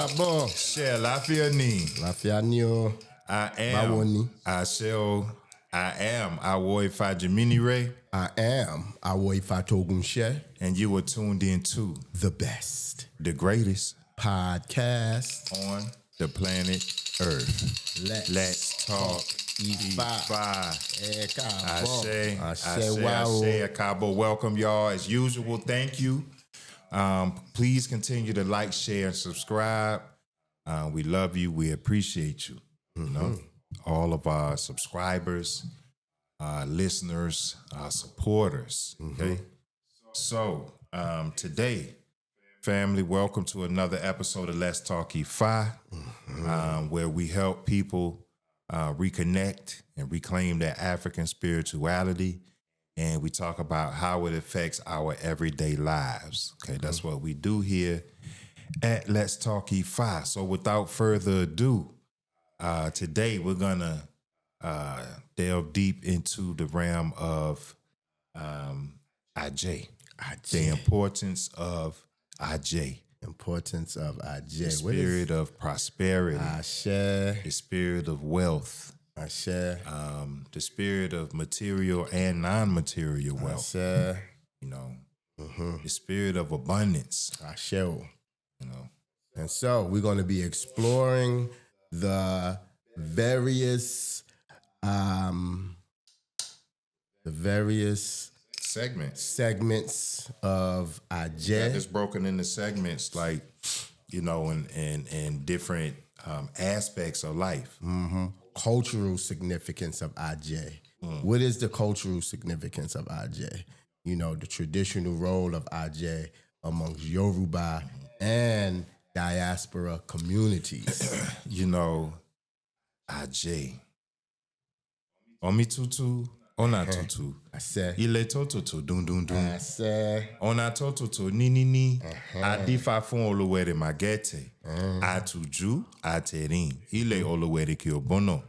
káàbọ̀. Ṣé láfíà ni? Láfíà ni o. I Báwo am. ni? I am Awo Ifa Jaminire. I am Awo Ifa Togunṣẹ́. And you were tuned in to The best the greatest podcast on the planet Earth. Let's talk IFA. Káàbọ̀. Ashe, Akabo. Welcome, y'all. As usual, thank you. Please continue to like, share, and subscribe. We love you. We appreciate you. You know, all of our subscribers, listeners, supporters. Okay. So today, family, welcome to another episode of Let's Talk IFA, where we help people reconnect and reclaim their African spirituality. And we talk about how it affects our everyday lives. Okay, that's what we do here at Let's Talk IFA. So without further ado, today we're gonna delve deep into the realm of AJE. The importance of AJE. Importance of AJE. The spirit of prosperity. Ashe. The spirit of wealth. Ashe. The spirit of material and non-material wealth. Ashe. You know, the spirit of abundance. Ashe. You know, And so we're going to be exploring the various segments of AJE. yeah, it's broken into segments, like, you know, and different aspects of life. Cultural significance of AJE. What is the cultural significance of AJE? You know, the traditional role of AJE amongst Yoruba and diaspora communities. You know, AJE. Omi tutu, ona tutu. I said, Ile totutu, dun dun dun. I said, Ona totutu, ni ni ni. Adifa fun Oluwere magete. Atuju, aterin. Ile Oluwere ki obono.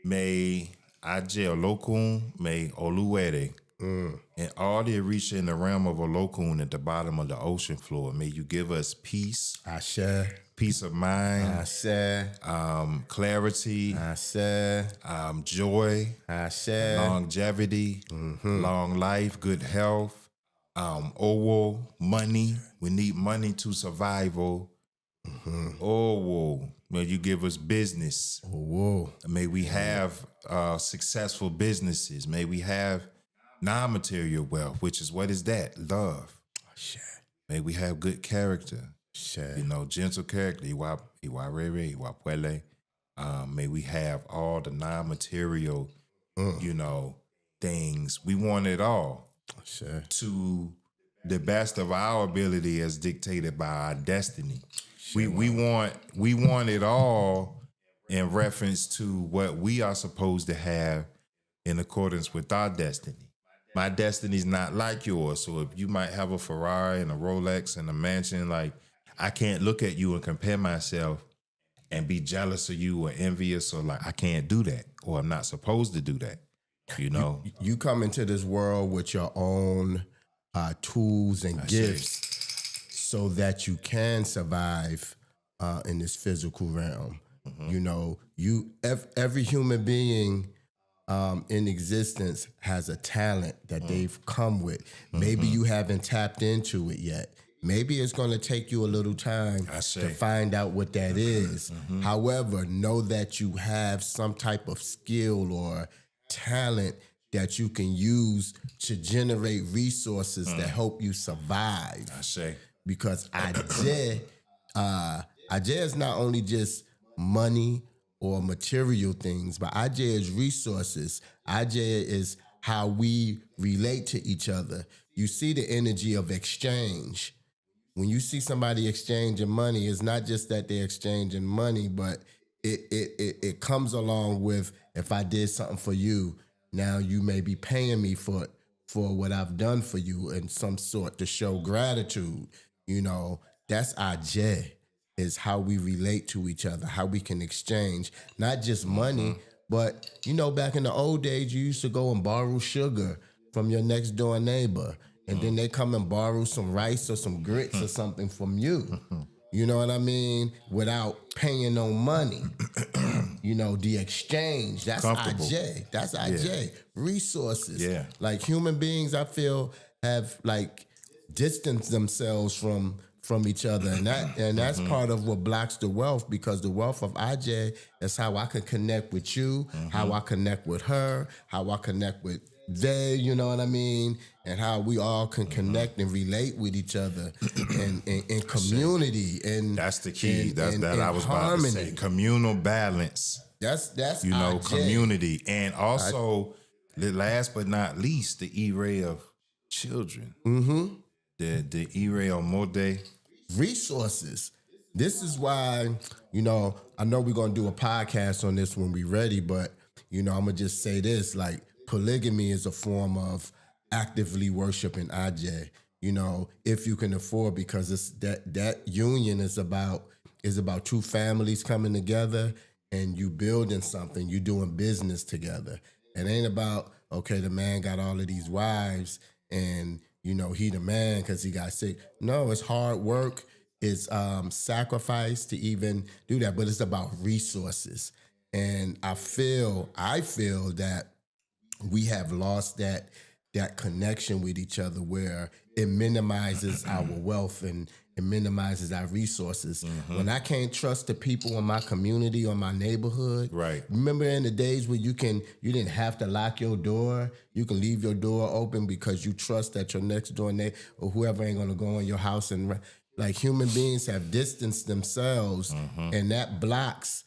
May AJE Olokun, may Oluwere. And all the Orisha in the realm of Olokun at the bottom of the ocean floor, may you give us peace, Ashe, peace of mind, Ashe, clarity, Ashe, joy, Ashe, longevity, long life, good health, owo, money. We need money to survive. Owo, may you give us business. whoa, May we have successful businesses. May we have non-material wealth, which is, what is that? Love. Ashe, May we have good character. Ashe, You know, gentle character. Iwa rere, iwa pwele. May we have all the non-material, you know, things. We want it all Ashe, to the best of our ability as dictated by our destiny. We want it all in reference to what we are supposed to have in accordance with our destiny. My destiny's not like yours. So if you might have a Ferrari and a Rolex and a mansion, like, I can't look at you and compare myself and be jealous of you or envious, or like, I can't do that, or I'm not supposed to do that. You know? You come into this world with your own tools and gifts so that you can survive in this physical realm. You know, every human being in existence has a talent that they've come with. Maybe you haven't tapped into it yet. Maybe it's going to take you a little time to find out what that is. However, know that you have some type of skill or talent that you can use to generate resources that help you survive. I say. Because AJE is not only just money or material things, but AJE is resources. AJE is how we relate to each other. You see the energy of exchange. When you see somebody exchanging money, it's not just that they're exchanging money, but it comes along with, if I did something for you, now you may be paying me for what I've done for you in some sort to show gratitude. You know, that's AJE, is how we relate to each other, how we can exchange, not just money, but, you know, back in the old days, you used to go and borrow sugar from your next door neighbor. And then they come and borrow some rice or some grits or something from you. You know what I mean? Without paying no money. You know, the exchange, that's Comfortable. IJ. That's IJ. Resources. Yeah. Like human beings, I feel, have like distanced themselves from each other. And that's part of what blocks the wealth, because the wealth of IJ is how I can connect with you, how I connect with her, how I connect with they, you know what I mean? And how we all can connect and relate with each other and in community. And That's the key. That's and I was about to say. Communal balance. That's You know, IJ. community. And also, last but not least, the E-ray of children. The E-ray of Mode. Resources. This is why, you know, I know we're gonna do a podcast on this when we're ready, but you know, I'm gonna just say this: like, polygamy is a form of actively worshiping IJ. You know, if you can afford, because it's that union is about two families coming together and you building something, you doing business together. It ain't about, okay, the man got all of these wives and you know he the man because he got sick. No, it's hard work. It's sacrifice to even do that, but it's about resources. And I feel that we have lost that connection with each other, where it minimizes our wealth and it minimizes our resources. When I can't trust the people in my community or my neighborhood, Right. Remember in the days where you didn't have to lock your door, you can leave your door open because you trust that your next door neighbor or whoever ain't gonna go in your house. And like, human beings have distanced themselves, and that blocks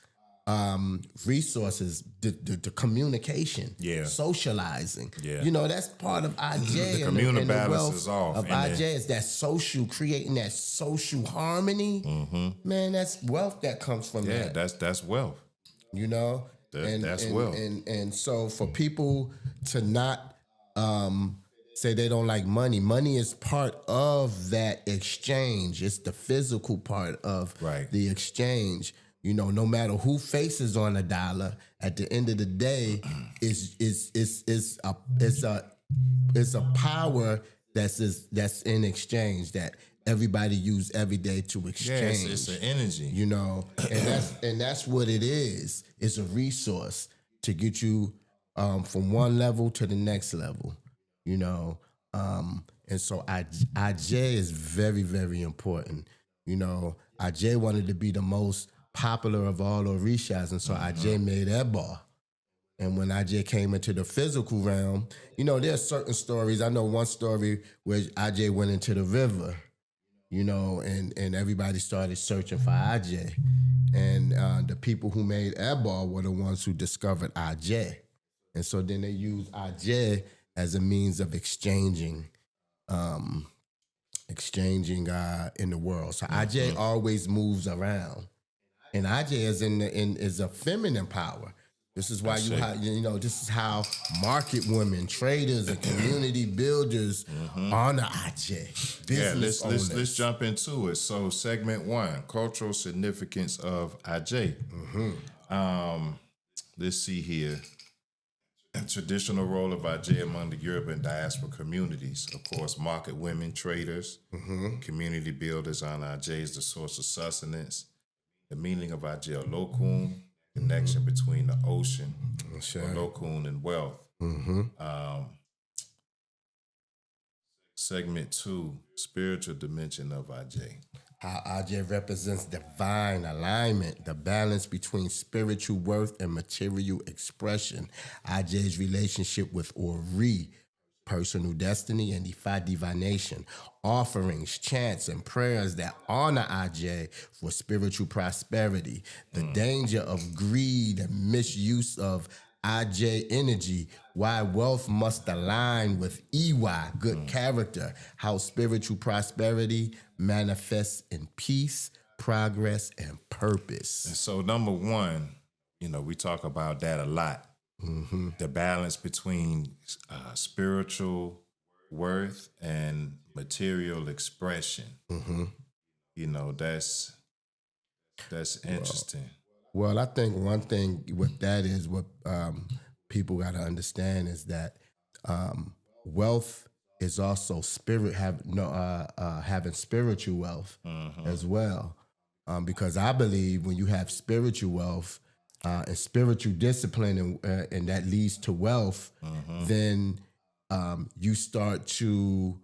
resources, the communication, socializing. Yeah. You know, that's part of IJ. The communal and balance wealth is off. of And IJ is that social, creating that social harmony. Man, that's wealth that comes from Yeah, that. that's wealth. You know, That's wealth. And so for people to not say they don't like money, money is part of that exchange. It's the physical part of the exchange. You know, no matter who faces on a dollar, at the end of the day, it's a power that's in exchange, that everybody use every day to exchange. Yeah, it's an energy. You know, and that's what it is. It's a resource to get you from one level to the next level. You know, and so IJ is very, very important. You know, IJ wanted to be the most popular of all Orishas, and so IJ made that bar. And when IJ came into the physical realm, you know, there are certain stories. I know one story where IJ went into the river, you know, and everybody started searching for IJ. And the people who made Ebal were the ones who discovered IJ. And so then they used IJ as a means of exchanging in the world. So IJ always moves around. And IJ is a feminine power. This is why this is how market women, traders, and community builders honor IJ. Business owners. Let's jump into it. So, segment 1, cultural significance of IJ. Let's see here. Traditional role of IJ among the Yoruba and diaspora communities. Of course, market women, traders, community builders on IJ is the source of sustenance. The meaning of IJ Olokun, connection between the ocean, Olokun, and wealth. Segment 2, spiritual dimension of IJ. How IJ represents divine alignment, the balance between spiritual worth and material expression. IJ's relationship with Ori, personal destiny, and IFA divination. Offerings, chants, and prayers that honor IJ for spiritual prosperity. The danger of greed and misuse of IJ energy, why wealth must align with EY, good character, how spiritual prosperity manifests in peace, progress, and purpose. And so, number 1, you know, we talk about that a lot. The balance between spiritual worth and material expression. You know, that's interesting. Well, I think one thing with that is what people got to understand is that wealth is also having spiritual wealth as well. because I believe when you have spiritual wealth and spiritual discipline, and that leads to wealth, then you start to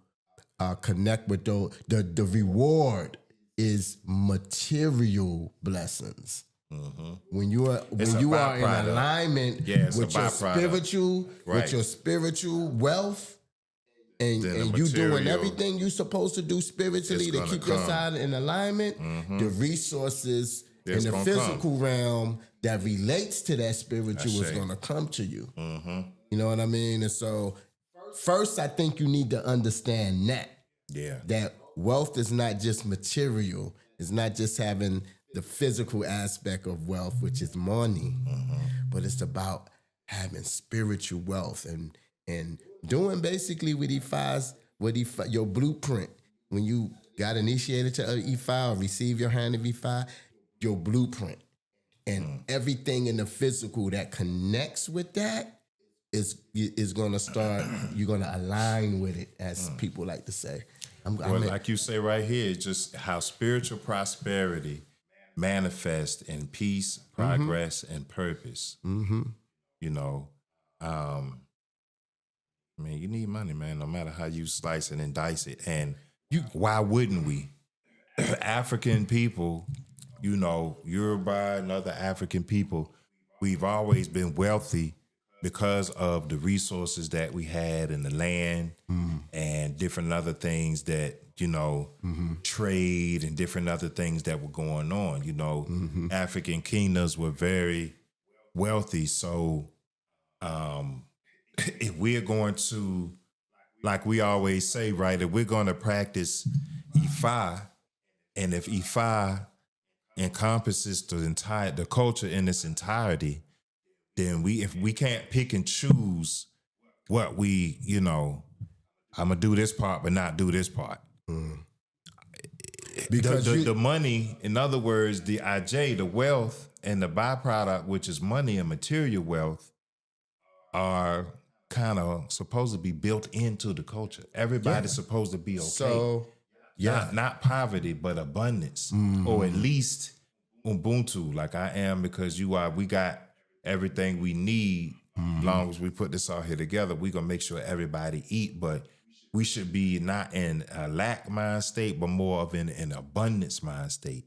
connect with the reward is material blessings. When you are in alignment with your spiritual wealth, and you doing everything you're supposed to do spiritually to keep your side in alignment, the resources in the physical realm that relates to that spiritual is going to come to you. You know what I mean? And so first, I think you need to understand that wealth is not just material. It's not just having the physical aspect of wealth, which is money, but it's about having spiritual wealth and doing basically what IFA, your blueprint. When you got initiated to IFA or receive your hand of IFA, your blueprint and everything in the physical that connects with that is going to start. You're going to align with it, as people like to say. Like you say right here, just how spiritual prosperity manifests in peace, progress, and purpose. You know, man, you need money, man, no matter how you slice it and dice it. And why wouldn't we? African people, you know, Yoruba and other African people, we've always been wealthy because of the resources that we had in the land and different other things that, you know, trade and different other things that were going on. You know, African kingdoms were very wealthy. So if we're going to, like we always say, right, if we're going to practice IFA, and if IFA encompasses the culture in its entirety, then if we can't pick and choose what we, you know, I'm gonna do this part but not do this part. Because the money, in other words, the IJE, the wealth and the byproduct, which is money and material wealth, are kind of supposed to be built into the culture. Everybody's supposed to be okay. So, not poverty, but abundance, or at least Ubuntu, like I am, because you are. We got everything we need. As long as we put this all here together, we're gonna make sure everybody eat. But we should be not in a lack mind state, but more of an abundance mind state.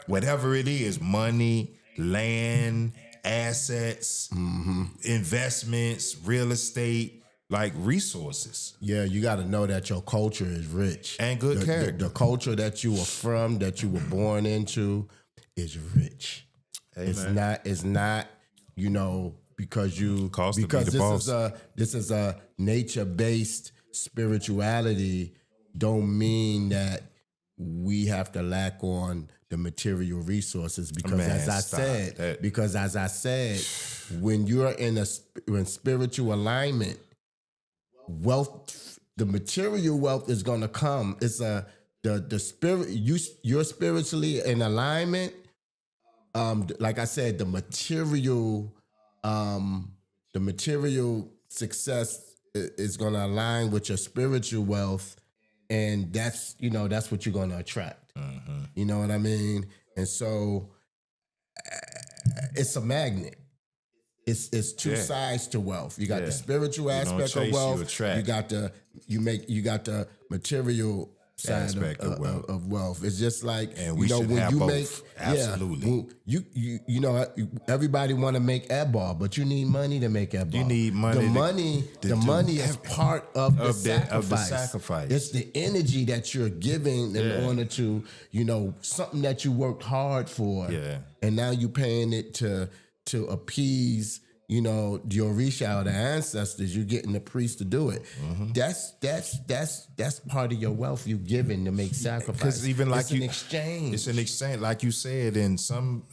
Whatever it is, money, land, assets, investments, real estate, like resources. Yeah, you got to know that your culture is rich. And good character. The culture that you were from, that you were born into, is rich. Amen. It's not, you know, because this is a nature-based spirituality, don't mean that we have to lack on the material resources, because as I said, when you're in spiritual alignment, wealth, the material wealth is going to come. It's the spirit, you're spiritually in alignment. Like I said, the material success is going to align with your spiritual wealth, and that's what you're going to attract. You know what I mean? And so it's a magnet. It's two sides to wealth. You got the spiritual aspect of wealth. You got the material side of wealth. It's just like, and we should have both. Absolutely. You know, everybody want to make a ball, but you need money to make a ball. You need money. The money is part of the sacrifice. It's the energy that you're giving in order to, you know, something that you worked hard for. Yeah. And now you're paying it to appease, you know, your Orisha, the ancestors. You're getting the priest to do it. That's part of your wealth you giving to make sacrifice. Because even like it's an exchange. It's an exchange, like you said, in some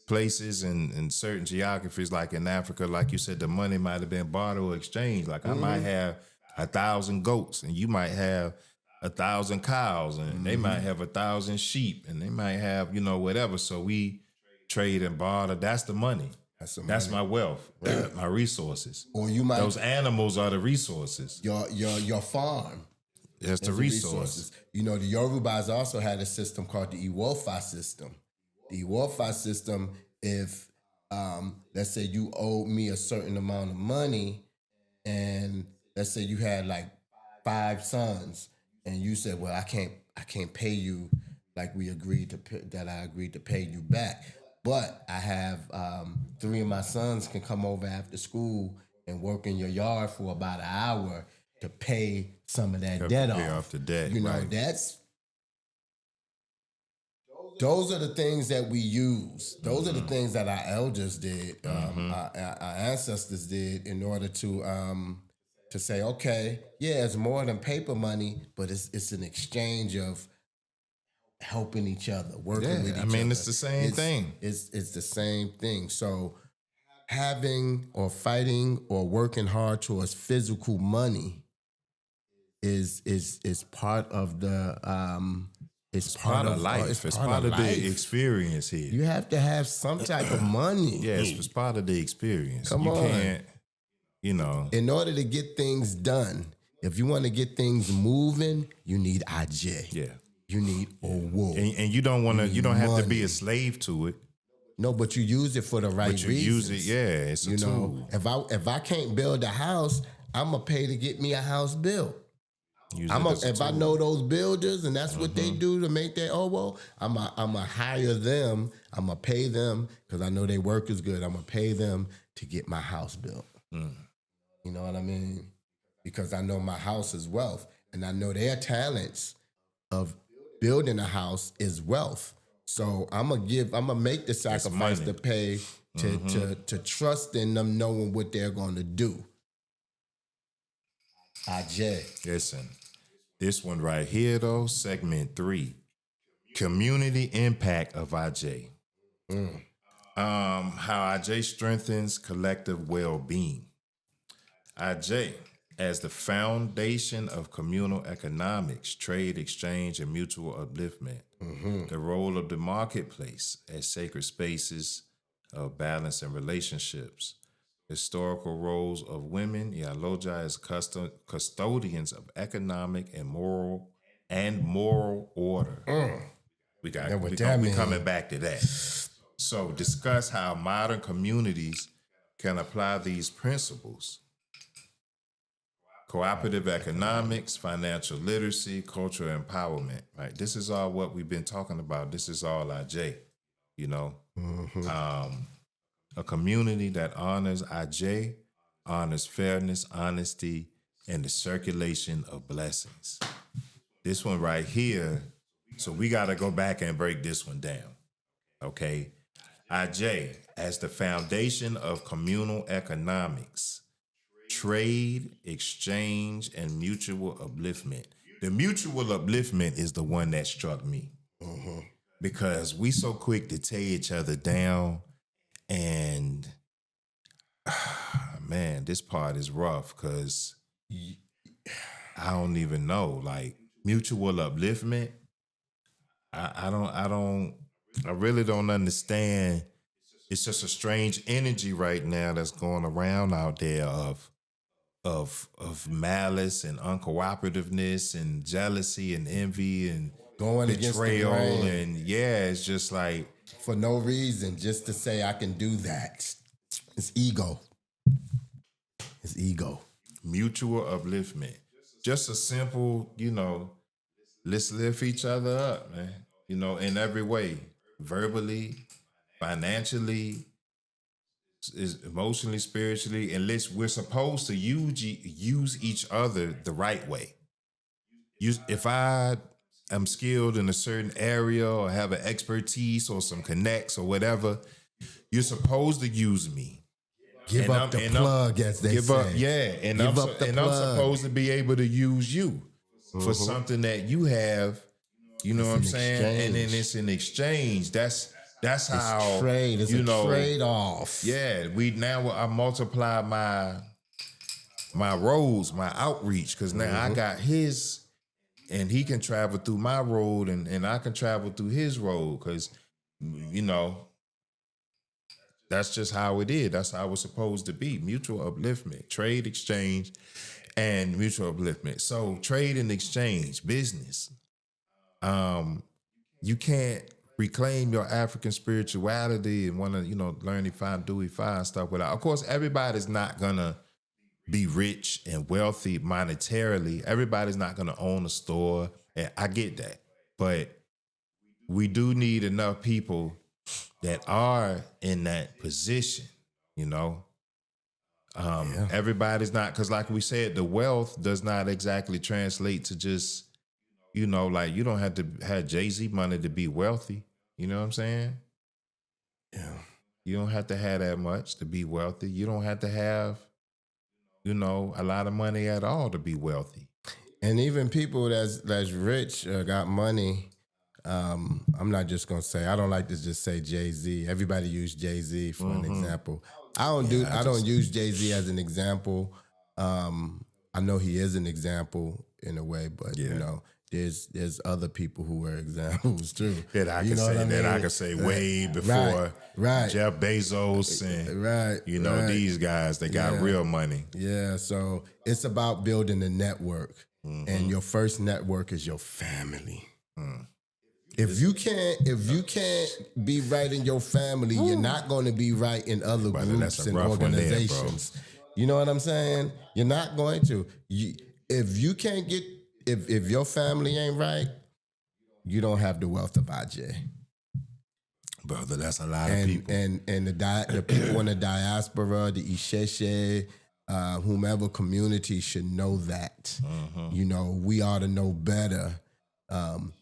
places and in certain geographies, like in Africa, like you said, the money might have been barter or exchange. Like I might have 1,000 goats, and you might have 1,000 cows, and they might have 1,000 sheep, and they might have, you know, whatever. So we trade and barter. That's the money. That's my wealth, my resources. Or you might, those animals are the resources. Your farm. There's the resources. You know, the Yorubas also had a system called the Iwofa system. The Iwofa system, if let's say you owed me a certain amount of money, and let's say you had like 5 sons, and you said, "Well, I can't pay you like we agreed to that I agreed to pay you back, but I have 3 of my sons can come over after school and work in your yard for about an hour to pay some of that debt Pay off." off the debt, You know, right. those are the things that we use. Those are the things that our elders did, our ancestors did, in order to say, okay, yeah, it's more than paper money, but it's an exchange of helping each other, working with each other. I mean, it's the same thing. It's the same thing. So having or fighting or working hard towards physical money is part of the it's Part of life. It's part of the experience here. You have to have some type of money. Yes, it's part of the experience. Come you on. Can't, you know. In order to get things done, if you want to get things moving, you need AJE. Yeah. You need Owo. And you don't want to. You don't have to be money. a slave to it. No, but you use it for the right But you reasons. use it. Yeah, it's a tool. If I can't build a house, I'm gonna pay to get me a house built. If I know those builders and that's what they do to make their Owo, I'm gonna hire them. I'm gonna pay them because I know their work is good. I'm gonna pay them to get my house built. You know what I mean? Because I know my house is wealth, and I know their talents of building a house is wealth. So I'm gonna make the sacrifice to pay to trust in them knowing what they're gonna do. AJE. Listen, this one right here though, segment 3, community impact of AJE. How AJE strengthens collective well-being. AJE, as the foundation of communal economics, trade, exchange, and mutual upliftment, the role of the marketplace as sacred spaces of balance and relationships, historical roles of women, Yaloja as custodians of economic and moral order. We coming back to that. So discuss how modern communities can apply these principles. Cooperative economics, financial literacy, cultural empowerment, right? This is all what we've been talking about. This is all AJE, you know? A community that honors AJE, honors fairness, honesty, and the circulation of blessings. This one right here, so we got to go back and break this one down, okay? AJE, as the foundation of communal economics, trade, exchange, and mutual upliftment. The mutual upliftment is the one that struck me because we so quick to tear each other down, and man, this part is rough because I don't even know. Like mutual upliftment, I really don't understand. It's just a strange energy right now that's going around out there of malice and uncooperativeness and jealousy and envy and Going betrayal against the grain. and it's just like For no reason, just to say I can do that. It's ego. It's ego. mutual upliftment. Just a simple, let's lift each other up, man. In every way, verbally, financially, is emotionally, spiritually, and we're supposed to use each other the right way. If I am skilled in a certain area or have an expertise or some connects or whatever, you're supposed to use me. Give up the plug, as they say. And I'm supposed to be able to use you for something that you have. You know what I'm saying? Exchange. And then it's an exchange. That's how trade. It's a trade-off. Yeah, I multiply my roads, my outreach, because now I got his, and he can travel through my road, and I can travel through his road, because That's just how it is. That's how it's supposed to be. Mutual upliftment, trade exchange, and mutual upliftment. So trade and exchange, business. You can't reclaim your African spirituality and want to, learn Ifa, do Ifa and stuff without. Of course, everybody's not gonna be rich and wealthy monetarily. Everybody's not gonna own a store, and I get that. But we do need enough people that are in that position, Everybody's not, because like we said, the wealth does not exactly translate to just, like you don't have to have Jay-Z money to be wealthy. You know what I'm saying? Yeah. You don't have to have that much to be wealthy. You don't have to have, a lot of money at all to be wealthy. And even people that's rich, got money. I'm not just gonna say. I don't like to just say Jay-Z. Everybody use Jay-Z for an example. I don't use Jay-Z as an example. I know he is an example in a way, but there's other people who are examples too. That I can say way before Jeff Bezos and these guys that got real money. Yeah, so it's about building a network, and your first network is your family. If you can't be right in your family, you're not going to be right in other groups and organizations. You know what I'm saying? You're not going to. If you can't get, if your family ain't right, you don't have the wealth of IJE. Brother, that's a lot of people. And the people in the diaspora, the Isheshe, whomever community should know that. We ought to know better.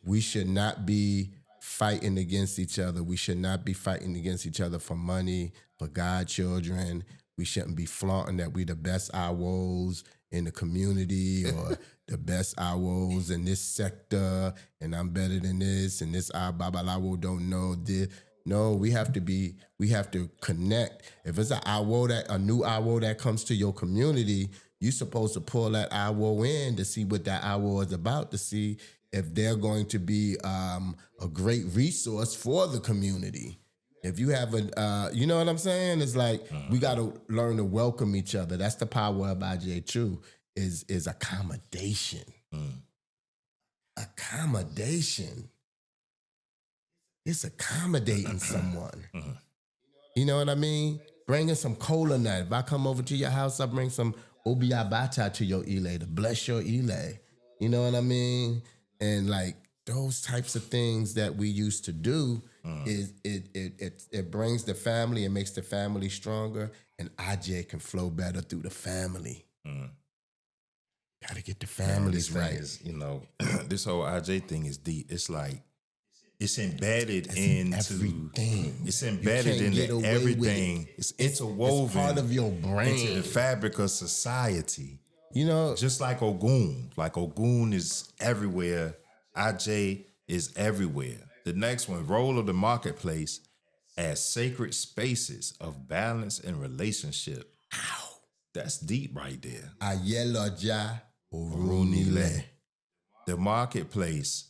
We should not be fighting against each other. We should not be fighting against each other for money, for godchildren. We shouldn't be flaunting that we the best IWOs in the community or the best IWOs in this sector, and I'm better than this, and this IWO don't know this. No, we have to connect. If it's a new IWO that comes to your community, you're supposed to pull that IWO in to see what that IWO is about, to see if they're going to be a great resource for the community. If you have you know what I'm saying? It's like we got to learn to welcome each other. That's the power of IJE too, is accommodation. Accommodation. It's accommodating someone. You know what I mean? Bringing some cola nut. If I come over to your house, I bring some obiabata to your ile to bless your ile. You know what I mean? And like those types of things that we used to do is it brings the family and makes the family stronger, and IJE can flow better through the family. Got to get the families right. Is, this whole IJE thing is deep. It's like it's embedded into everything. It's embedded into everything. It's interwoven. It's part of your brain. Into the fabric of society. Just like Ogun. Like Ogun is everywhere. IJE is everywhere. The next one, role of the marketplace as sacred spaces of balance and relationship. Ow. That's deep right there. Ayeloja Orunile. The marketplace,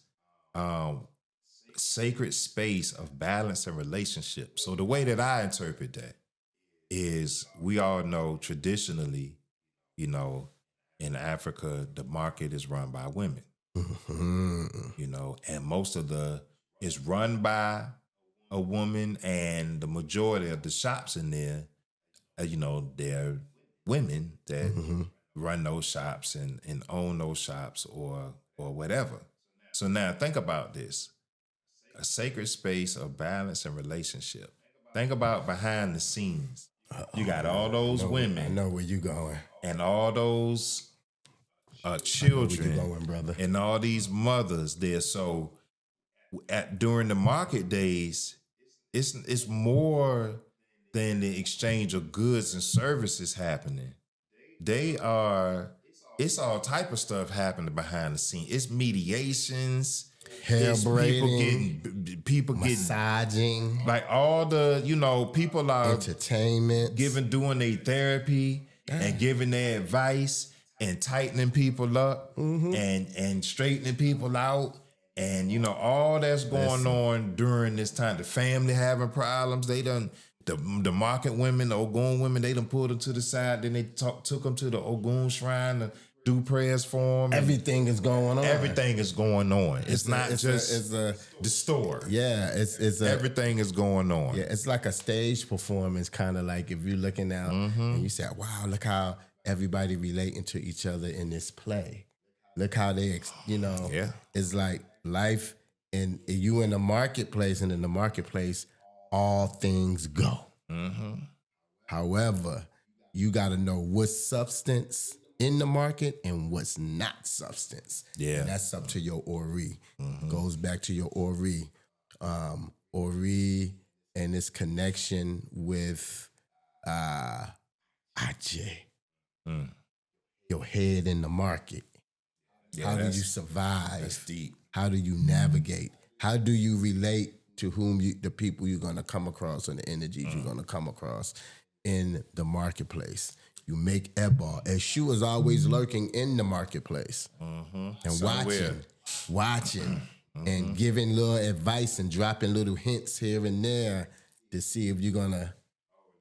sacred space of balance and relationship. So the way that I interpret that is, we all know traditionally, in Africa, the market is run by women. And most of it's run by a woman, and the majority of the shops in there, they're women that run those shops and own those shops or whatever. So now think about this. A sacred space of balance and relationship. Think about behind the scenes. You got all those women. I know where you going. And all those children. I know where you going, brother. And all these mothers there. So during the market days, it's more than the exchange of goods and services happening. It's all type of stuff happening behind the scene. It's mediations. Hair braiding, people massaging, getting, like all the, people are entertainment, doing their therapy and giving their advice and tightening people up and straightening people out. And, all that's going on during this time. The family having problems. They done the market women, the Ogun women, they done pulled them to the side. Then they took them to the Ogun shrine to do prayers for them. Everything is going on. Everything is going on. It's not just it's a the store. yeah. It's a Everything is going on. yeah. It's like a stage performance, kind of like if you're looking out and you say, "Wow, look how everybody relating to each other in this play. Look how they, Yeah. It's like life, and you in the marketplace, and in the marketplace, all things go. However, you got to know what's substance in the market and what's not substance. Yeah. And that's up to your Ori. Goes back to your Ori. Ori and its connection with AJE. Your head in the market. Yeah, How do you that's survive? deep. How do you navigate? How do you relate to the people you're going to come across and the energies you're going to come across in the marketplace? You make Ebal. Eshu is always lurking in the marketplace and Somewhere. watching and giving little advice and dropping little hints here and there to see if you're going to.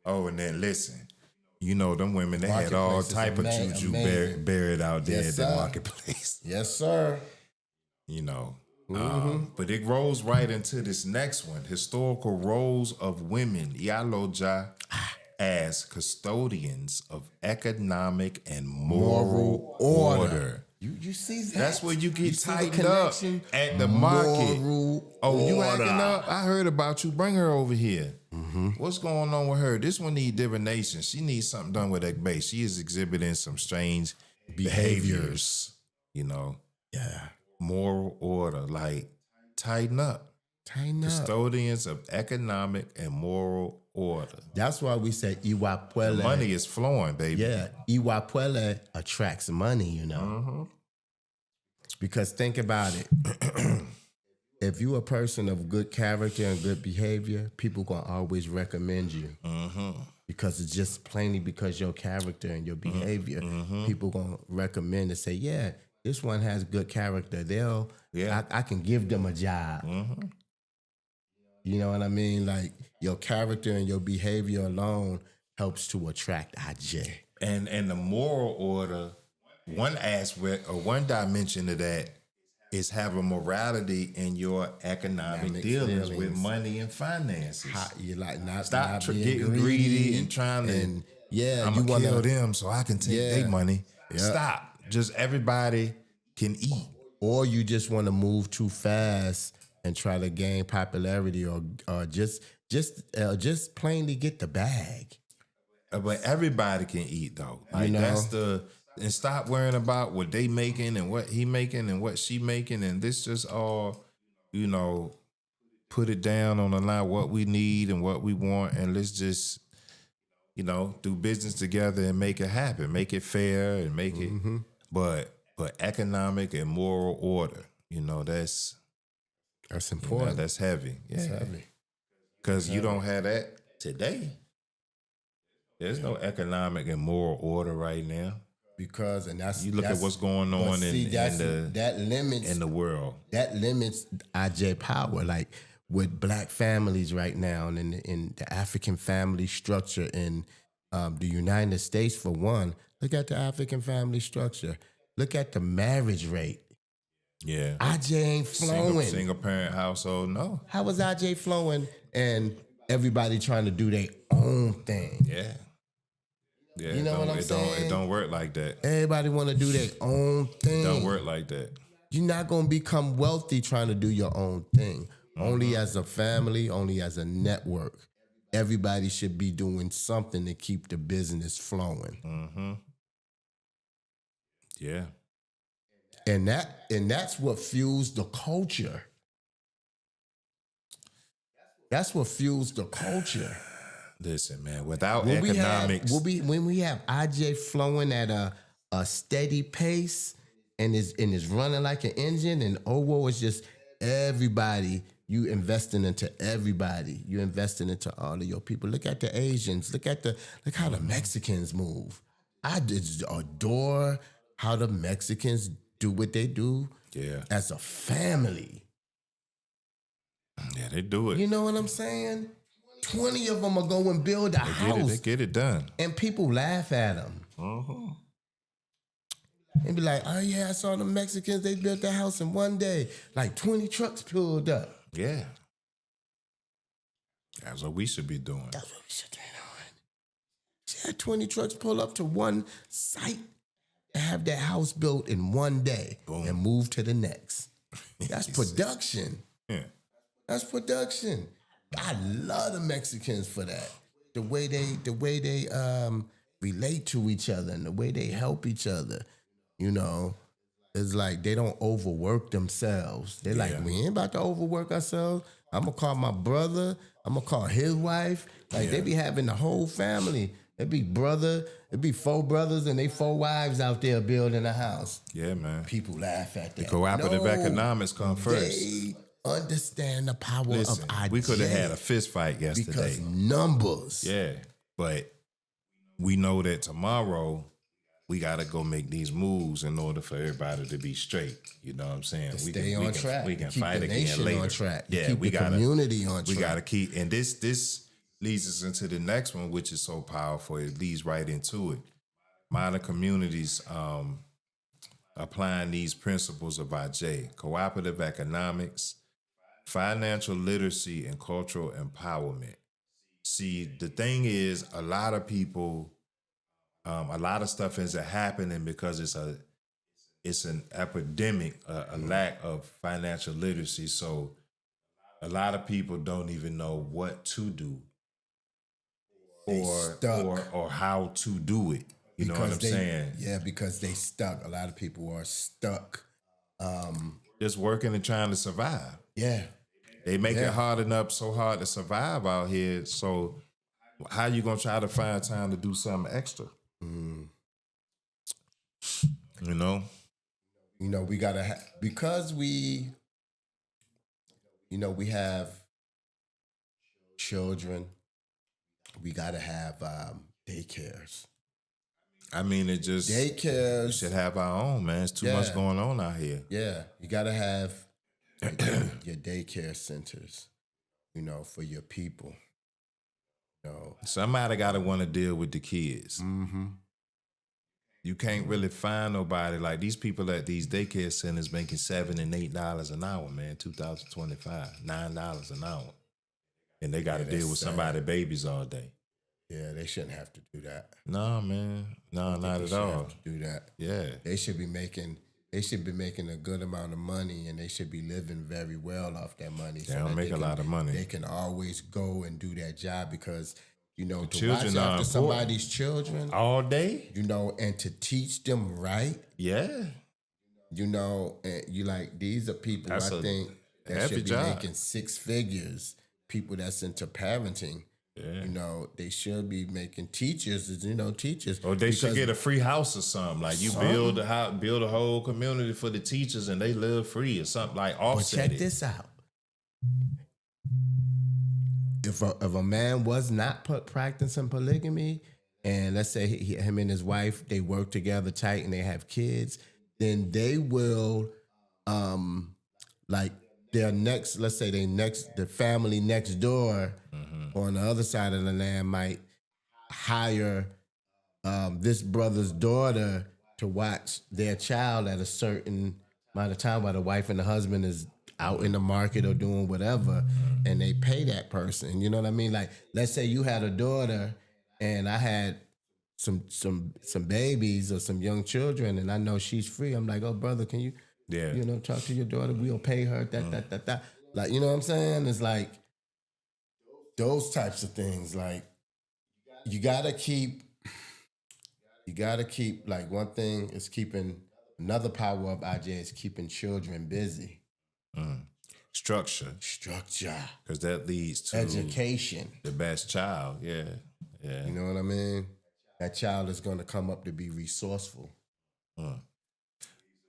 Oh, and then listen. You know, them women, they had all Marketplace is type of juju amazing. buried out there Yes, at the sir. marketplace. Yes, sir. You know. But it rolls right into this next one. Historical roles of women, Ialoja, as custodians of economic and moral order. You see that? That's where you get see the tightened up connection? at the market. Moral Oh, you order. acting up? I heard about you. Bring her over here. What's going on with her? This one needs divination. She needs something done with that base. She is exhibiting some strange behaviors. You know, Yeah. moral order. Like, tighten up. Tighten up. Custodians of economic and moral order. That's why we say Iwapuele. Money is flowing, baby. Yeah, Iwapuele attracts money, Because think about it. If you a person of good character and good behavior, people gonna always recommend you. Because it's just plainly because your character and your behavior, people gonna recommend and say, yeah, this one has good character. I can give them a job. You know what I mean? Like your character and your behavior alone helps to attract AJE. And the moral order, one aspect or one dimension of that is having morality in your economic dealings with money and finances. You like not Stop being getting greedy and trying to. and yeah, I'm you gonna want kill them so I can take their money. Yeah. Stop. Just everybody can eat. or you just want to move too fast and try to gain popularity, or just plainly get the bag. But everybody can eat though. Like know? and stop worrying about what they making and what he making and what she making, and this just all, put it down on the line what we need and what we want, and let's just, do business together and make it happen, make it fair and make it, but economic and moral order, that's important. that's heavy. Yeah. It's heavy. Because you don't have that today. There's no economic and moral order right now. Because You look at what's going on that limits in the world. That limits AJE power. Like with black families right now, and in the African family structure in the United States, for one, look at the African family structure. Look at the marriage rate. Yeah. AJE ain't flowing. Single parent household, no. How is AJE flowing and everybody trying to do their own thing? Yeah. Yeah, You know what I'm saying? It don't work like that. Everybody want to do their own thing. It don't work like that. You're not going to become wealthy trying to do your own thing. Only as a family, only as a network. Everybody should be doing something to keep the business flowing. Yeah. And that's what fuels the culture. That's what fuels the culture. Listen, man, without economics. When we have AJE flowing at a steady pace and is running like an engine, and OWO is just everybody, you investing into everybody. You investing into all of your people. Look at the Asians. Look how the Mexicans move. I just adore how the Mexicans do what they do as a family. Yeah, they do it. You know what I'm saying? 20 of them are go and build a house. They get it done. And people laugh at them. And be like, oh yeah, I saw the Mexicans, they built their house in one day. Like 20 trucks pulled up. Yeah. That's what we should be doing. That's what we should be doing. She had 20 trucks pull up to one site and have their house built in one day. Boom. And move to the next. That's production. Yeah. That's production. I love the Mexicans for that. The way they relate to each other and the way they help each other. You know, it's like they don't overwork themselves. They're like, we ain't about to overwork ourselves. I'm going to call my brother. I'm going to call his wife. Like, they be having the whole family. It'd be 4 brothers and they 4 wives out there building a house. Yeah, man. People laugh at that. The cooperative economics come first. They understand the power of IJE. We could have had a fist fight yesterday. Because numbers. Yeah, but we know that tomorrow we got to go make these moves in order for everybody to be straight. You know what I'm saying? We stay on track. We can keep fight the again nation later. On track. Yeah, keep we the got community on track. We got to keep, and this leads us into the next one, which is so powerful. It leads right into it. Modern communities applying these principles of IJE, cooperative economics, financial literacy, and cultural empowerment. See, the thing is, a lot of people, a lot of stuff isn't happening because it's an epidemic, a lack of financial literacy. So a lot of people don't even know what to do or how to do it. You know what I'm saying? Yeah, because they stuck. A lot of people are stuck. Just working and trying to survive. Yeah. They make it so hard to survive out here. So how you going to try to find time to do something extra? You know? You know, we got to because we have children, we got to have daycares. I mean, it just... Daycares. We should have our own, man. It's too much going on out here. Yeah. You got to have your daycare centers, you know, for your people. You know. Somebody got to want to deal with the kids. Mm-hmm. You can't really find nobody like these people at these daycare centers making $7 and $8 an hour, man. 2025, $9 an hour, and they got to deal with somebody's babies all day. Yeah, they shouldn't have to do that. No, man, no, not at all. Have to do that. Yeah, they should be making a good amount of money, and they should be living very well off that money. They don't make a lot of money. They can always go and do that job because. You know, to children watch after somebody's children all day. You know, and to teach them right. Yeah. You know, and you like these are people I think that should be making 6 figures. People that's into parenting. Yeah. You know, they should be making teachers. Or they should get a free house or something. Like you build a whole community for the teachers and they live free or something like offset. But check this out. If a man was not practicing polygamy, and let's say him and his wife, they work together tight and they have kids, then they will, like the family next door on the other side of the land might hire this brother's daughter to watch their child at a certain amount of time while the wife and the husband is out in the market or doing whatever, and they pay that person. You know what I mean? Like, let's say you had a daughter and I had some babies or some young children, and I know she's free. I'm like, oh, brother, can you, talk to your daughter? We'll pay her, that. Like, you know what I'm saying? It's like those types of things. Like, you gotta keep, like, one thing is another power of IJE is keeping children busy. Structure. Because that leads to education. The best child. Yeah. You know what I mean? That child is going to come up to be resourceful.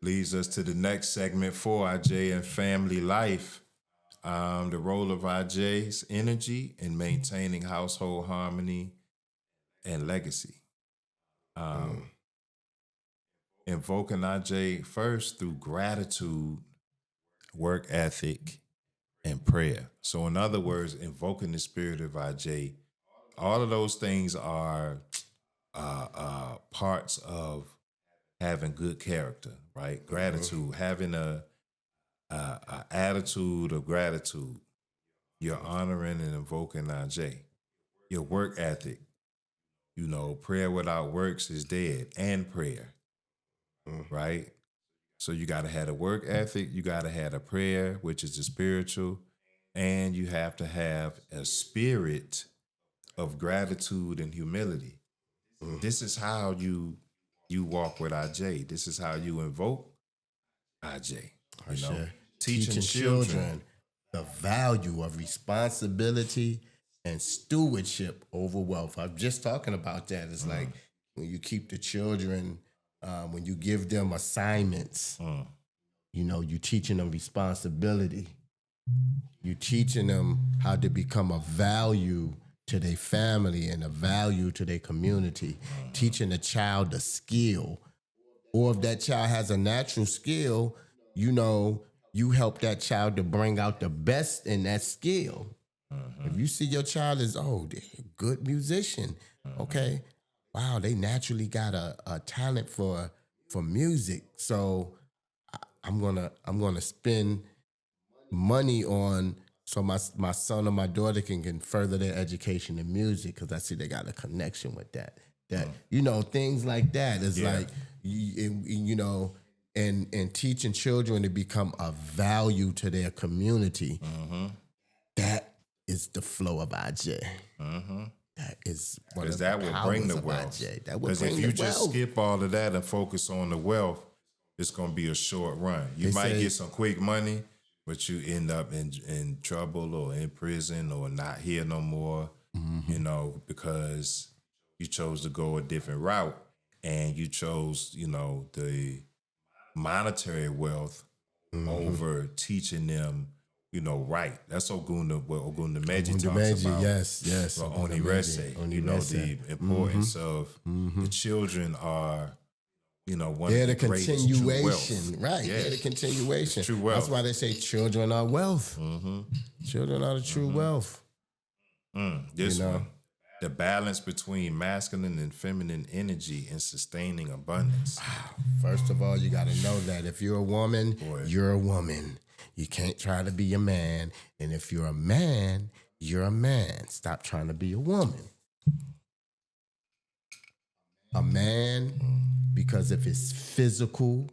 Leads us to the next segment for IJE and family life. The role of IJE's energy in maintaining household harmony and legacy. Invoking IJE first through gratitude, work ethic, and prayer. So in other words, invoking the spirit of IJ, all of those things are parts of having good character, right? Gratitude, having a attitude of gratitude. You're honoring and invoking IJ. Your work ethic, prayer without works is dead, and prayer, right? So you got to have a work ethic, you got to have a prayer, which is the spiritual, and you have to have a spirit of gratitude and humility. This is how you walk with IJ. This is how you invoke IJ. Teaching children the value of responsibility and stewardship over wealth. I'm just talking about that. It's like when you keep the children, when you give them assignments, you teaching them responsibility. You teaching them how to become a value to their family and a value to their community. Teaching the child a skill. Or if that child has a natural skill, you help that child to bring out the best in that skill. If you see your child is, they're a good musician. Okay. Wow, they naturally got a talent for music. So I'm gonna spend money on so my son or my daughter can further their education in music because I see they got a connection with that. Things like that is like and teaching children to become a value to their community. That is the flow of IJ. That is one of that the will bring the powers of wealth. IJ. That will Because bring if the you wealth. just skip all of that and focus on the wealth, it's going to be a short run. You might get some quick money, but you end up in trouble or in prison or not here no more, because you chose to go a different route and you chose, the monetary wealth over teaching them, right. That's what Ogundemeji talks about. Yes. Onirese, the importance of the children are, one of the greatest true wealth. Right? Yeah. They're the continuation. It's true wealth. That's why they say children are wealth. Children are the true wealth. This one, the balance between masculine and feminine energy and sustaining abundance. First of all, you got to know that if you're a woman, you're a woman. You can't try to be a man. And if you're a man, you're a man. Stop trying to be a woman. A man, because of his physical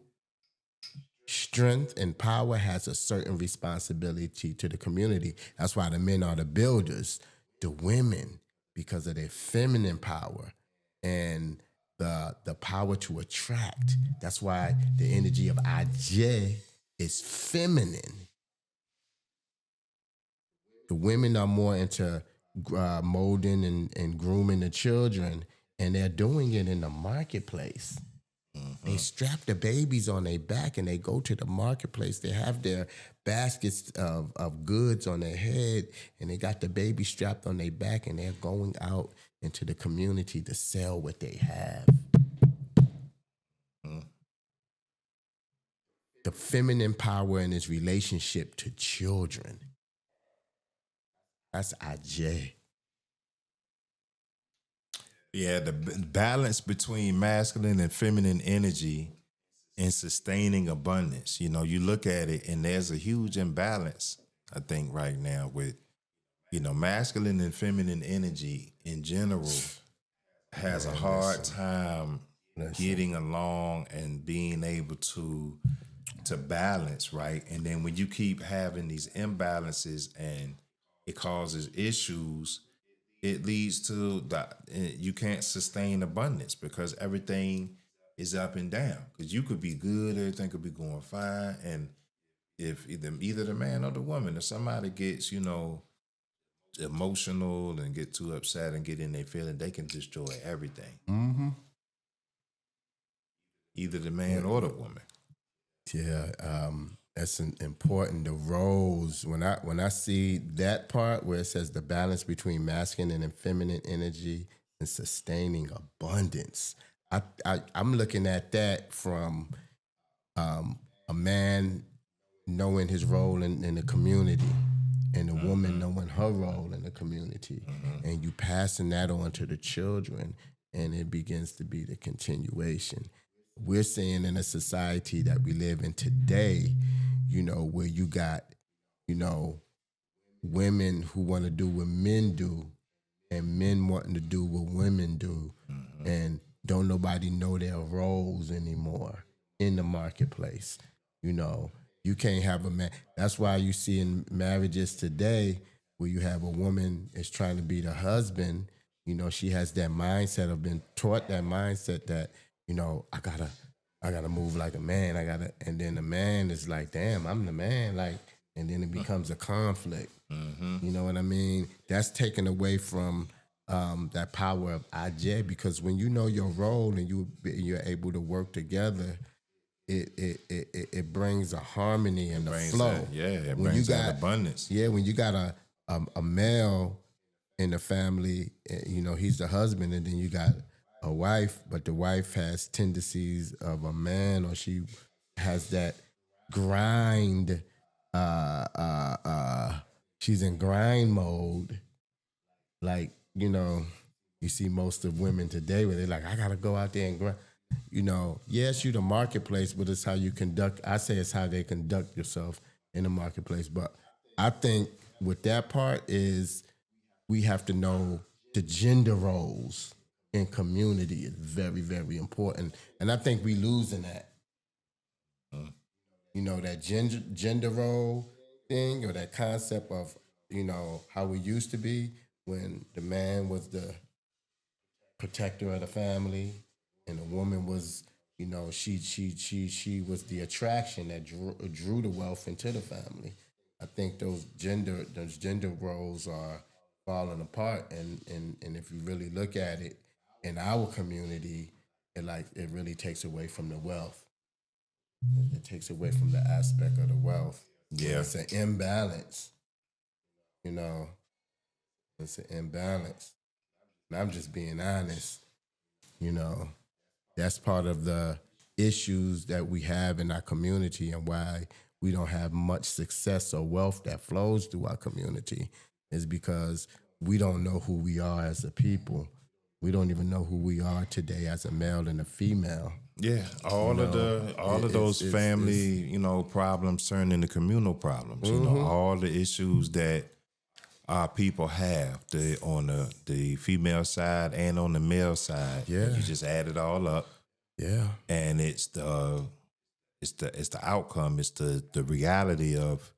strength and power, has a certain responsibility to the community. That's why the men are the builders. The women, because of their feminine power and the power to attract. That's why the energy of IJ is feminine. The women are more into molding and grooming the children, and they're doing it in the marketplace. They strap the babies on their back and they go to the marketplace. They have their baskets of goods on their head and they got the baby strapped on their back and they're going out into the community to sell what they have. The feminine power in his relationship to children. That's IJ. Yeah, the balance between masculine and feminine energy and sustaining abundance. You look at it and there's a huge imbalance, I think, right now with, masculine and feminine energy in general has a hard time getting along and being able to balance, right? And then when you keep having these imbalances and it causes issues, it leads to you can't sustain abundance because everything is up and down. Because you could be good, everything could be going fine, and if either the man or the woman, if somebody gets emotional and get too upset and get in their feeling, they can destroy everything. Either the man or the woman. Yeah, that's important. The roles, when I see that part where it says the balance between masculine and feminine energy and sustaining abundance, I'm looking at that from a man knowing his role in the community. and the woman knowing her role in the community, and you passing that on to the children, and it begins to be the continuation. We're seeing in a society that we live in today, where you got, women who want to do what men do, and men wanting to do what women do, and don't nobody know their roles anymore in the marketplace. You can't have a man. That's why you see in marriages today where you have a woman is trying to be the husband. She has that mindset of been taught that mindset that I gotta move like a man. And then the man is like, damn, I'm the man. Like, and then it becomes a conflict. You know what I mean? That's taken away from that power of AJE, because when you know your role and you're able to work together, it brings a harmony and a flow. It brings that abundance. Yeah, when you got a male in the family, he's the husband, and then you got a wife, but the wife has tendencies of a man, or she has that grind. She's in grind mode, like you see most of women today where they're like, I gotta go out there and grind. Yes, you the marketplace, but it's how you conduct. I say it's how they conduct yourself in the marketplace. But I think with that part is we have to know the gender roles in community is very, very important. And I think we losing that. That gender role thing, or that concept of, how we used to be when the man was the protector of the family, and the woman was, she was the attraction that drew the wealth into the family. I think those gender roles are falling apart, and if you really look at it in our community, it really takes away from the wealth. It takes away from the aspect of the wealth. Yeah, it's an imbalance. It's an imbalance. And I'm just being honest. That's part of the issues that we have in our community, and why we don't have much success or wealth that flows through our community is because we don't know who we are as a people. We don't even know who we are today as a male and a female. Yeah, all of those family, problems turn into communal problems. All the issues that our people have, on the female side and on the male side. Yeah, you just add it all up. Yeah, and it's the outcome. It's the reality of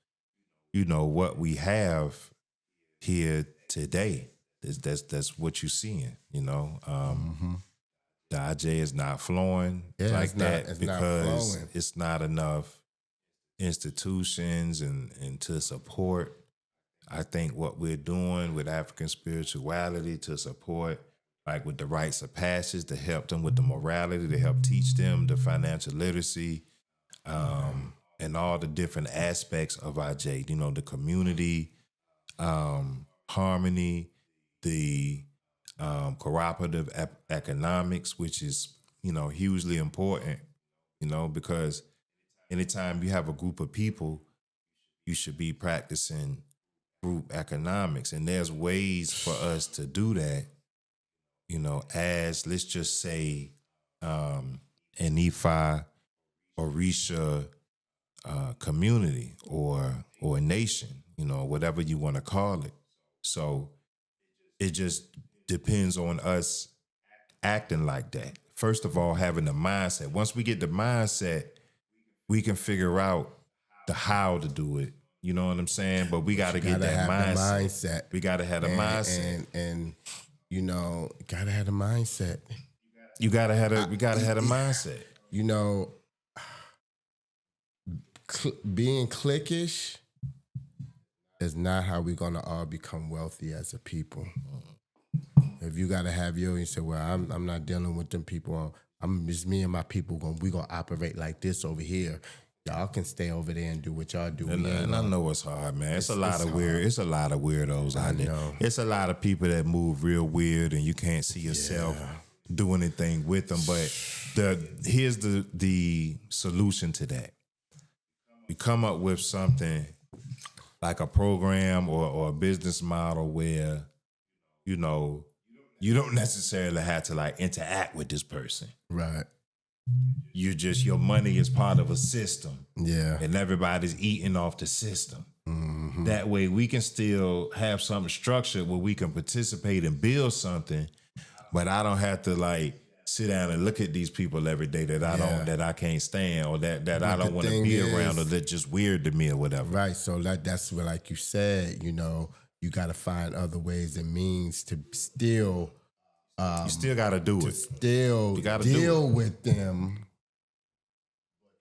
what we have here today. That's what you're seeing. The AJE is not flowing like that because it's not enough institutions and to support. I think what we're doing with African spirituality to support, like with the rites of passage, to help them with the morality, to help teach them the financial literacy, and all the different aspects of AJE. The community, harmony, the cooperative economics, which is hugely important. Because anytime you have a group of people, you should be practicing group economics, and there's ways for us to do that. As let's just say an IFA or Risha community or a nation, whatever you want to call it. So it just depends on us acting like that. First of all, having the mindset. Once we get the mindset, we can figure out the how to do it. You know what I'm saying? But we got to get that mindset. We got to have the mindset. And gotta have the mindset. We gotta have the mindset. Being cliquish is not how we're gonna all become wealthy as a people. If you gotta have you say, well, I'm not dealing with them people. I'm just me and my people. We gonna operate like this over here. Y'all can stay over there and do what y'all do. And I know it's hard, man. It's a lot of weirdos out there. It's a lot of people that move real weird, and you can't see yourself doing anything with them. But here's the solution to that. We come up with something like a program or a business model where, you know, you don't necessarily have to like interact with this person. Right. Your money is part of a system. Yeah. And everybody's eating off the system. Mm-hmm. That way we can still have something structured where we can participate and build something, but I don't have to like sit down and look at these people every day that I can't stand, or that I don't want to be around, or that just weird to me or whatever. Right. So that's what, like you said, you got to find other ways and means to still. You still got to do it. Still deal with them.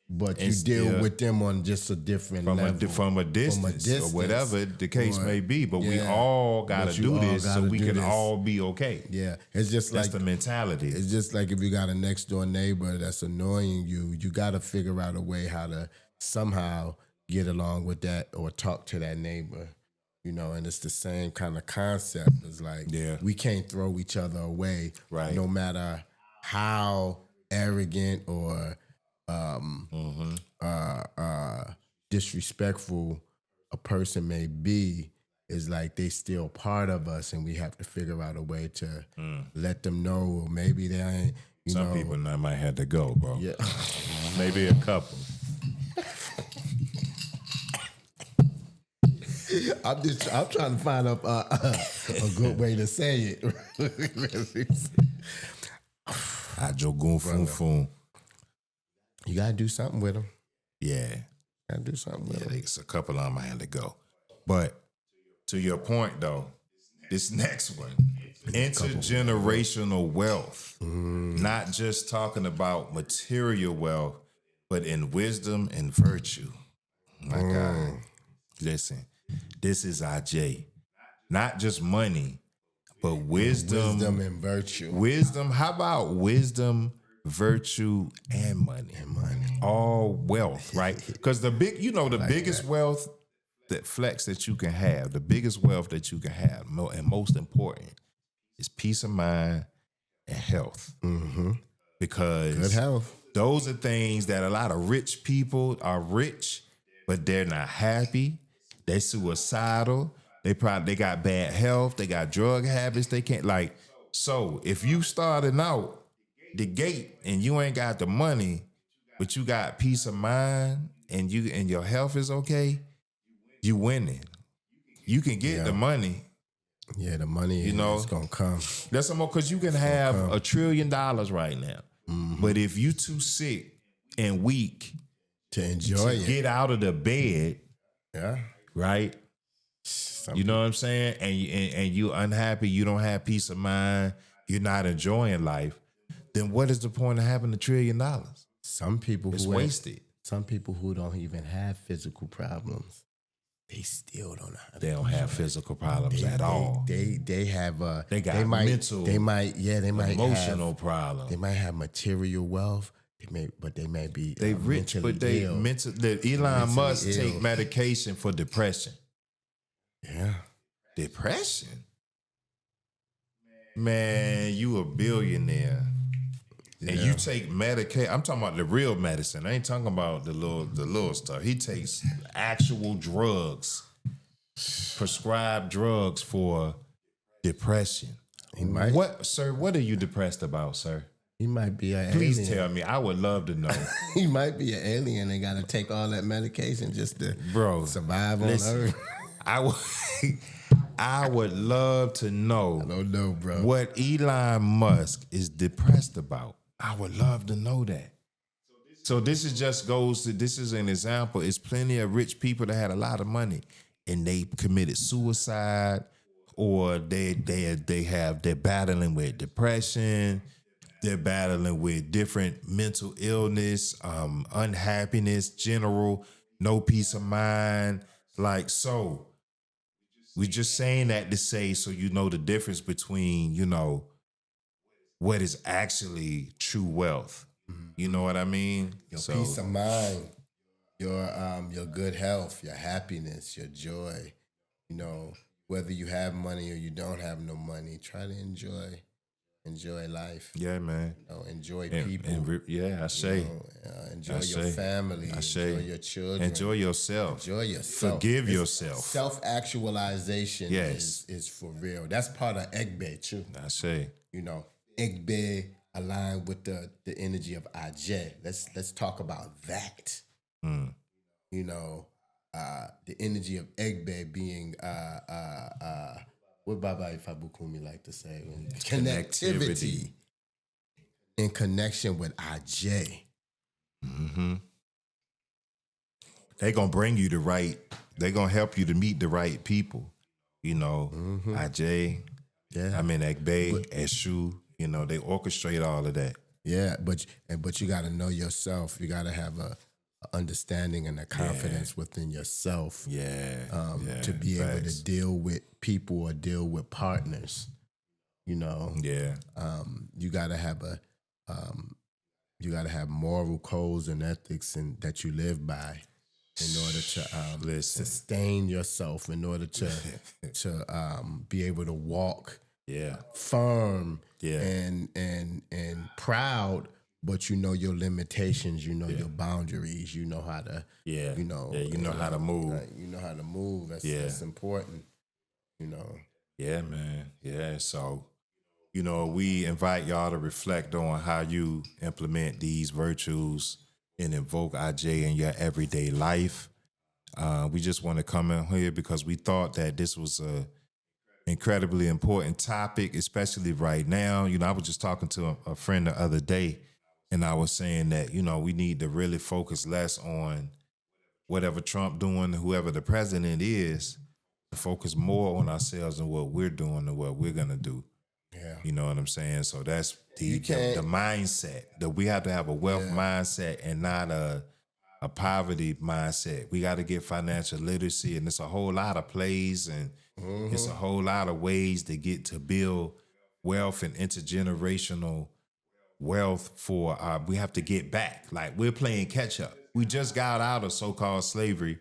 But you deal with them on just a different level. From a distance or whatever the case may be. But we all got to do this so we can all be okay. Yeah. It's just that's like the mentality. It's just like if you got a next door neighbor that's annoying you, you got to figure out a way how to somehow get along with that or talk to that neighbor. And it's the same kind of concept. It's like we can't throw each other away, right? No matter how arrogant or disrespectful a person may be, is like they still part of us, and we have to figure out a way to let them know. Or maybe they ain't. Some people might have to go, bro. Yeah, maybe a couple. I'm trying to find a good way to say it. You gotta do something with them. Yeah, gotta do something with them. It's a couple of them I had to go. But to your point, though, this next one, intergenerational wealth, not just talking about material wealth, but in wisdom and virtue. My God, listen. This is AJE. Not just money, but wisdom. Wisdom and virtue. Wisdom. How about wisdom, virtue, and money? All wealth, right? Because the biggest wealth that you can have, the biggest wealth that you can have, and most important, is peace of mind and health. Mm-hmm. Because good health. Those are things that a lot of rich people are rich, but they're not happy. They suicidal. They got bad health. They got drug habits. They can't so if you starting out the gate and you ain't got the money, but you got peace of mind and your health is okay, you winning. You can get the money. Yeah, the money is gonna come. That's some more because you can have $1 trillion right now. Mm-hmm. But if you too sick and weak to enjoy it, get out of the bed, right? You know what I'm saying? And you unhappy, you don't have peace of mind, you're not enjoying life, then what is the point of having $1 trillion? Some people it's wasted. Some people who don't even have physical problems, they still don't know. They don't have physical problems at all. They have mental, emotional problems. They might have material wealth. They may be rich, but they ill. Elon Musk take medication for depression. Yeah. Depression? Man, you a billionaire. Yeah. And you take medication. I'm talking about the real medicine. I ain't talking about the little stuff. He takes actual drugs, prescribed drugs for depression. He might. What are you depressed about, sir? He might be an Please alien. tell me. I would love to know. He might be an alien and got to take all that medication just to survive on Earth. I would love to know. I don't know, bro. What Elon Musk is depressed about. I would love to know that. So this is an example. It's plenty of rich people that had a lot of money and they committed suicide, or they're battling with depression. They're battling with different mental illness, unhappiness, general, no peace of mind. So we're just saying that to say, so you know the difference between, what is actually true wealth. You know what I mean? Your peace of mind, your good health, your happiness, your joy. Whether you have money or you don't have no money, try to enjoy enjoy life. Yeah, man. Enjoy people. I say. Enjoy your family. Enjoy your children. Enjoy yourself. Enjoy yourself. Forgive yourself. Self-actualization is for real. That's part of Egbe too. I say. Egbe aligned with the energy of AJE. Let's talk about that. The energy of Egbe being what Baba Ifa Bukumi like to say, connectivity in connection with AJE. They're gonna bring you they're gonna help you to meet the right people. AJE, Egbe, Eshu, they orchestrate all of that. Yeah, but you gotta know yourself. You gotta have a understanding and a confidence within yourself to be able to deal with people or deal with partners. You gotta have moral codes and ethics and that you live by in order to sustain yourself, in order to be able to walk firm and proud. But your limitations, your boundaries, you know how to, you know how to move. You know how to move. That's important, Yeah, man. Yeah. So, we invite y'all to reflect on how you implement these virtues and invoke AJE in your everyday life. We just want to come in here because we thought that this was a incredibly important topic, especially right now. I was just talking to a friend the other day, and I was saying that, we need to really focus less on whatever Trump doing, whoever the president is, to focus more on ourselves and what we're doing and what we're going to do. Yeah. You know what I'm saying? So that's the mindset, that we have to have a wealth mindset and not a poverty mindset. We got to get financial literacy, and it's a whole lot of plays and it's a whole lot of ways to get to build wealth and intergenerational wealth we have to get back. Like, we're playing catch up. We just got out of so-called slavery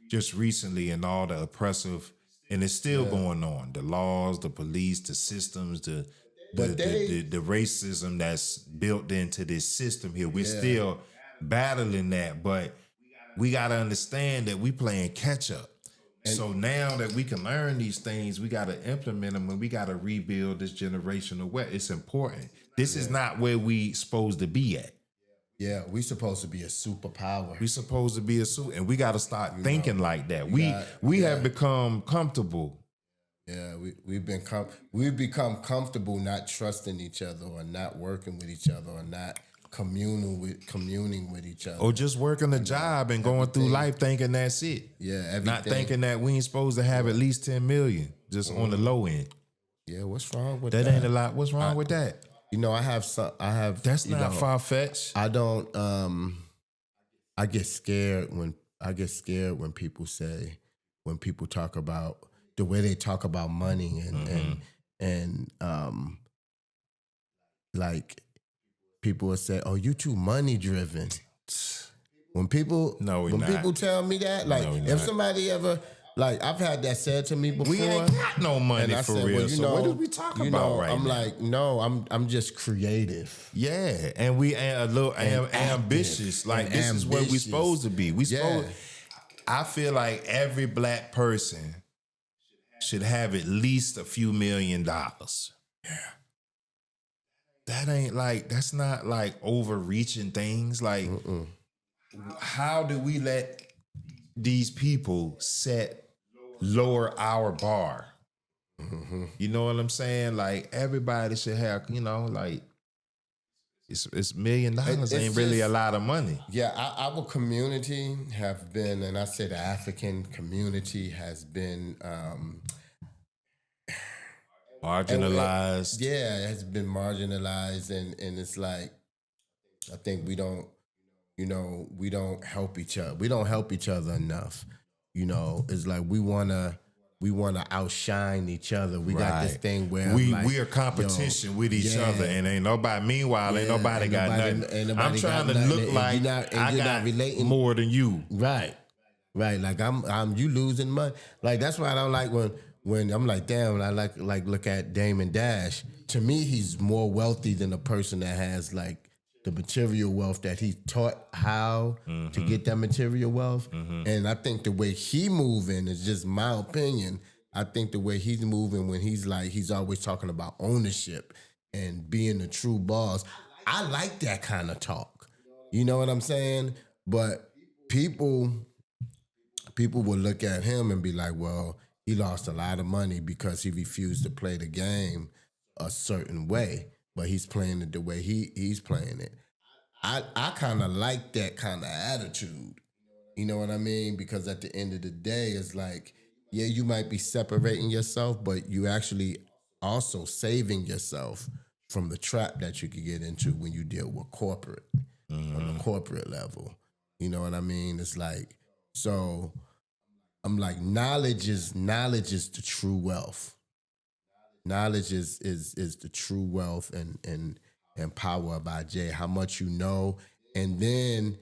just recently, and all the oppressive, and it's still going on. The laws, the police, the systems, the racism that's built into this system here. We're still battling that, but we got to understand that we playing catch up. And so now that we can learn these things, we got to implement them, and we got to rebuild this generational wealth. It's important. This is not where we supposed to be at. Yeah, we supposed to be a superpower. We supposed to be and we got to start thinking like that. We have become comfortable. Yeah, we've become comfortable not trusting each other, or not working with each other, or not communing with each other, or just working a job and going through life thinking that's it. Yeah, everything. Not thinking that we ain't supposed to have at least 10 million just on the low end. Yeah, what's wrong with that? That ain't a lot. What's wrong with that? I have. That's not far fetched. I don't. I get scared when people talk about the way they talk about money and like people will say, "Oh, you too money driven." When people people tell me that, like, if somebody ever. Like, I've had that said to me before. We ain't got no money for real. So what are we talking about right now? I'm like, no, I'm just creative. Yeah, and we ain't a little ambitious. Like, this is what we supposed to be. I feel like every black person should have at least a few $1 million. Yeah. That's not like overreaching things. Like, how do we let these people lower our bar? You know what I'm saying? Like, everybody should have, like, it's $1 million ain't really a lot of money. Yeah, our community have been, and I say the African community has been marginalized. It has been marginalized, and it's like, I think we don't help each other. We don't help each other enough. It's like we wanna outshine each other. We got this thing where we are competition with each other, and ain't nobody. Meanwhile, ain't nobody got nothing. I'm trying to look like I got more than you. Right. Like I'm you losing money. Like, that's why I don't like when I'm like, damn, I like look at Damon Dash. To me, he's more wealthy than a person that has like the material wealth that he taught how to get that material wealth. And I think the way he moving is just my opinion. I think the way he's moving when he's always talking about ownership and being the true boss. I like that kind of talk. You know what I'm saying? But people will look at him and be like, well, he lost a lot of money because he refused to play the game a certain way, but he's playing it the way he's playing it. I kind of like that kind of attitude. You know what I mean? Because at the end of the day, it's like, yeah, you might be separating yourself, but you actually also saving yourself from the trap that you could get into when you deal with corporate on the corporate level. You know what I mean? It's like, so I'm like, knowledge is the true wealth. Knowledge is the true wealth and power of IJ. How much you know, and then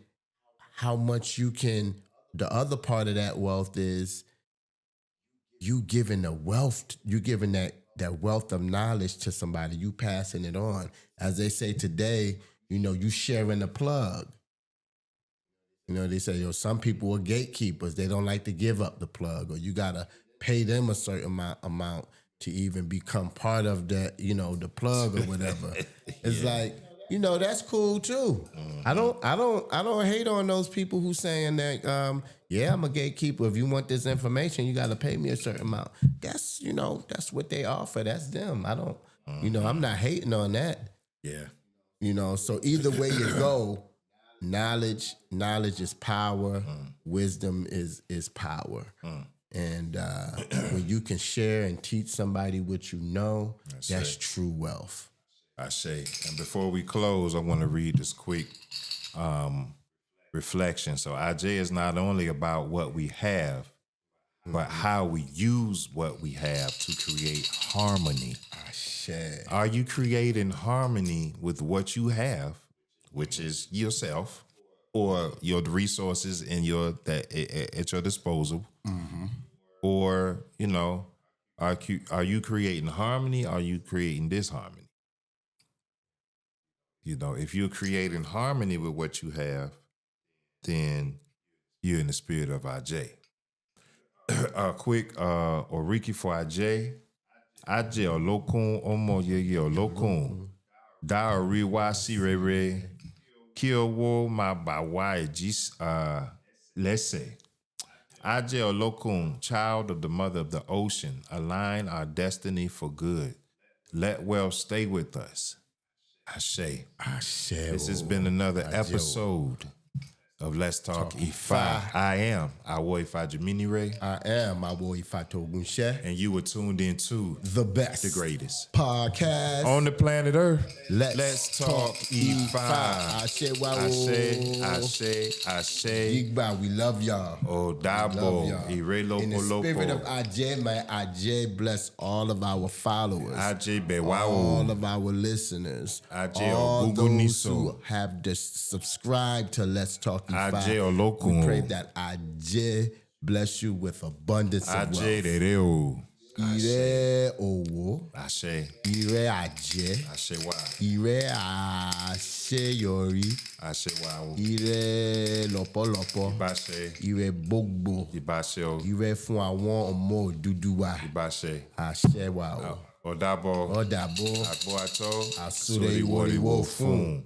how much you can. The other part of that wealth is you giving the wealth. You giving that wealth of knowledge to somebody. You passing it on, as they say today. You know, you sharing the plug. You know, they say, some people are gatekeepers. They don't like to give up the plug, or you gotta pay them a certain amount to even become part of that, the plug or whatever. It's like, that's cool too. I don't hate on those people who saying that, yeah, I'm a gatekeeper. If you want this information, you gotta pay me a certain amount. That's, that's what they offer. That's them. I don't, I'm not hating on that. Yeah. So either way you go, knowledge is power. Wisdom is power. And when you can share and teach somebody what you know, that's true wealth. I say. And before we close, I want to read this quick reflection. So IJ is not only about what we have, but how we use what we have to create harmony. Are you creating harmony with what you have, which is yourself, or your resources at your disposal? Or, are you creating harmony? Or are you creating disharmony? If you're creating harmony with what you have, then you're in the spirit of IJ. A quick Oriki for IJ. IJ olokun omo yeye olokun. Da oriwa sirere. Kiowo ma bawa ejis lese. IJ olokun, child of the mother of the ocean, align our destiny for good. Let wealth stay with us. Ashe. This has been another episode of Let's Talk IFA. I am Awo Ifa Jaminire. I am Awo Ifa Togunshe. And you were tuned into the best, the greatest podcast on the planet Earth. Let's Talk IFA. Ashe wawo. Ashe. Igba, we love y'all. Oh, Dabo. In the spirit of IJ, may IJ bless all of our followers. IJ Bewawo. All of our listeners. IJ all those who have subscribed to Let's Talk IJ Olokun. We pray that IJ bless you with abundance of wealth. IJ Ire owo. Ashe. Ire aje. Ashe wa. Ire àṣeyọrí. Ashe wa. Ire lọ́pọ̀lọpọ̀. Ibase. Ire gbogbo. Ibase o. Ire fún àwọn ọmọ Odùduwà. Ibase. Àṣẹ wa o. Ọ̀dàbọ̀. Ọ̀dàbọ̀. Àgbo àtọ́. Àsúre ìwòrìwò fún.